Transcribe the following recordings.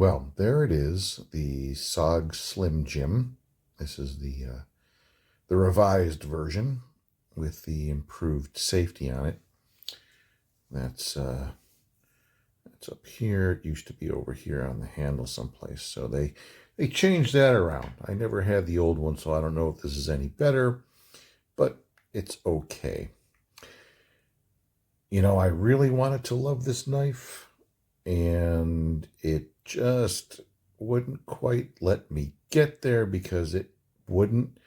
Well, there it is, the SOG SLIMJIM. This is the revised version with the improved safety on it. That's up here. It used to be over here on the handle someplace. So they changed that around. I never had the old one, so I don't know if this is any better, but it's okay. You know, I really wanted to love this knife, and it just wouldn't quite let me get there because it wouldn't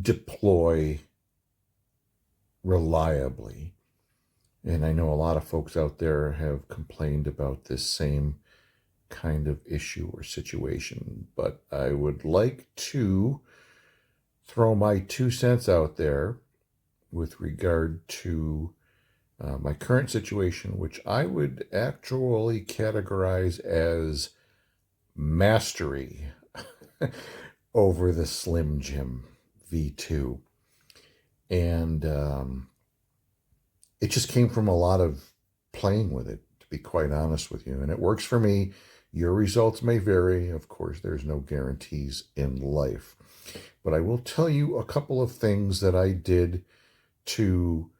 deploy reliably. And I know a lot of folks out there have complained about this same kind of issue or situation, but I would like to throw my 2 cents out there with regard to my current situation, which I would actually categorize as mastery over the SLIMJIM V2. And it just came from a lot of playing with it, to be quite honest with you. And it works for me. Your results may vary. Of course, there's no guarantees in life. But I will tell you a couple of things that I did to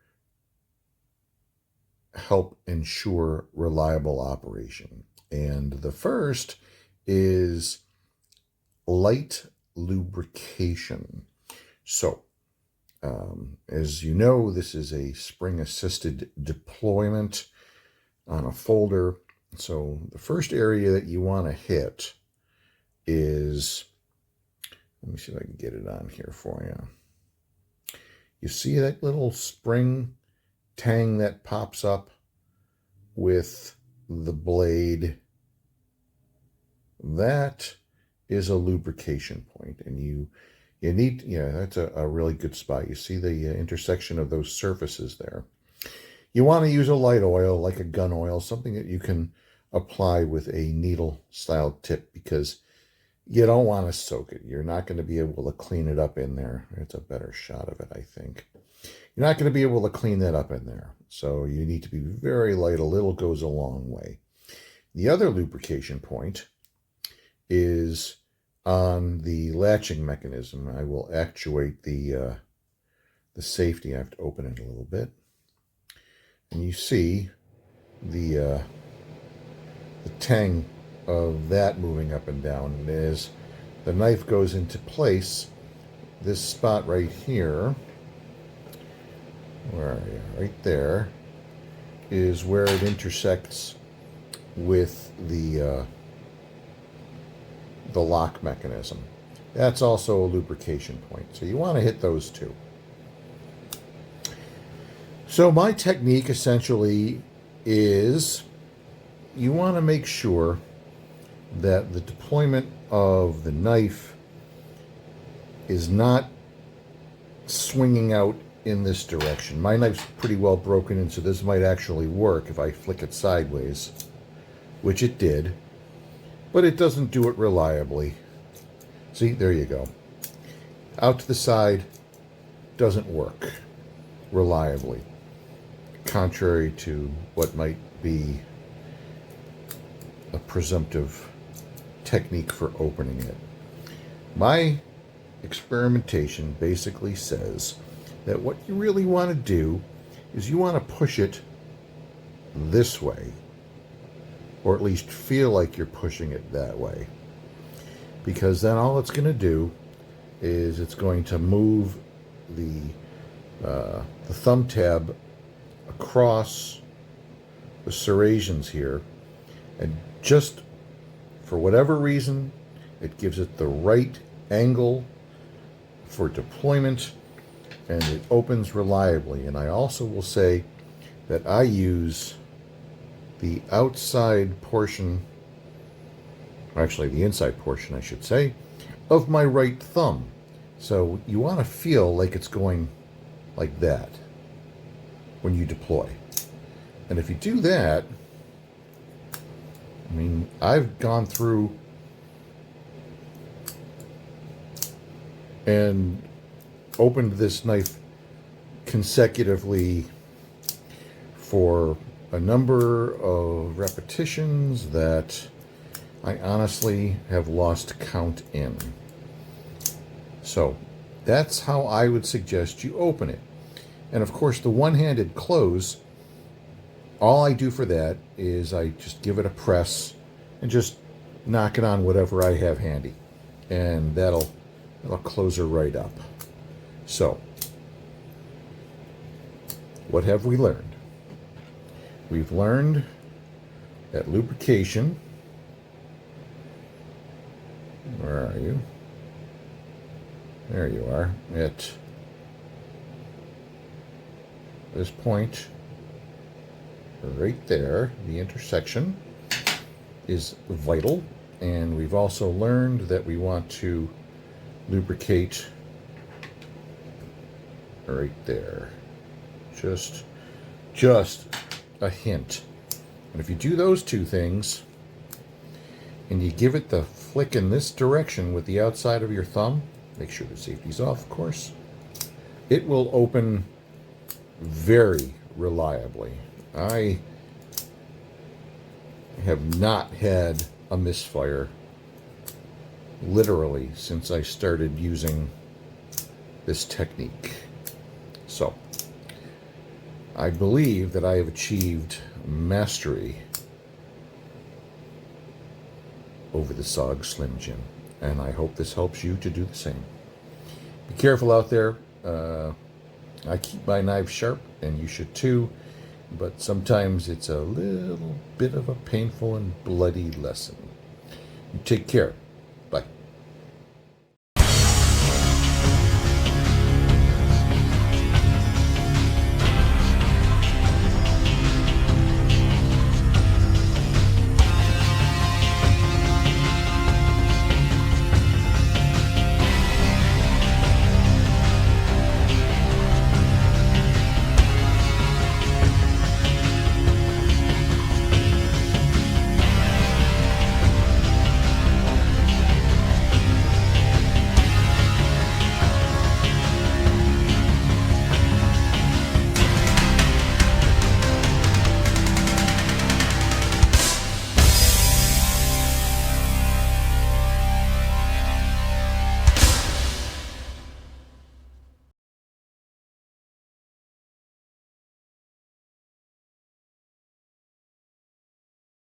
help ensure reliable operation. And the first is light lubrication. So, as you know, this is a spring-assisted deployment on a folder. So the first area that you want to hit is, let me see if I can get it on here for you. You see that little spring tang that pops up with the blade? That is a lubrication point, and you need, that's a really good spot. You see the intersection of those surfaces there. You want to use a light oil, like a gun oil, something that you can apply with a needle style tip, because you don't want to soak it. You're not going to be able to clean it up in there. It's a better shot of it, I think. You're not going to be able to clean that up in there. So you need to be very light. A little goes a long way. The other lubrication point is on the latching mechanism. I will actuate the safety. I have to open it a little bit. And you see the tang of that moving up and down. And as the knife goes into place, this spot right here, where are you? Right there, is where it intersects with the lock mechanism. That's also a lubrication point. So you want to hit those two. So my technique essentially is you want to make sure that the deployment of the knife is not swinging out in this direction. My knife's pretty well broken in, so this might actually work if I flick it sideways, which it did, but it doesn't do it reliably. See, there you go. Out to the side doesn't work reliably, contrary to what might be a presumptive technique for opening it. My experimentation basically says that what you really want to do is you want to push it this way, or at least feel like you're pushing it that way, because then all it's going to do is it's going to move the thumb tab across the serrations here, and just for whatever reason it gives it the right angle for deployment, and it opens reliably. And I also will say that I use the outside portion, or actually the inside portion I should say, of my right thumb. So you want to feel like it's going like that when you deploy. And if you do that, I mean, I've gone through and opened this knife consecutively for a number of repetitions that I honestly have lost count in. So that's how I would suggest you open it. And of course, the one-handed close, all I do for that is I just give it a press and just knock it on whatever I have handy. And that'll close her right up. So, what have we learned? We've learned that lubrication, where are you? There you are, at this point, right there, the intersection is vital. And we've also learned that we want to lubricate right there. Just a hint. And if you do those two things, and you give it the flick in this direction with the outside of your thumb, make sure the safety's off, of course, it will open very reliably. I have not had a misfire literally since I started using this technique. So I believe that I have achieved mastery over the SOG Slim Jim, and I hope this helps you to do the same. Be careful out there. I keep my knife sharp, and you should too, but sometimes it's a little bit of a painful and bloody lesson. You take care.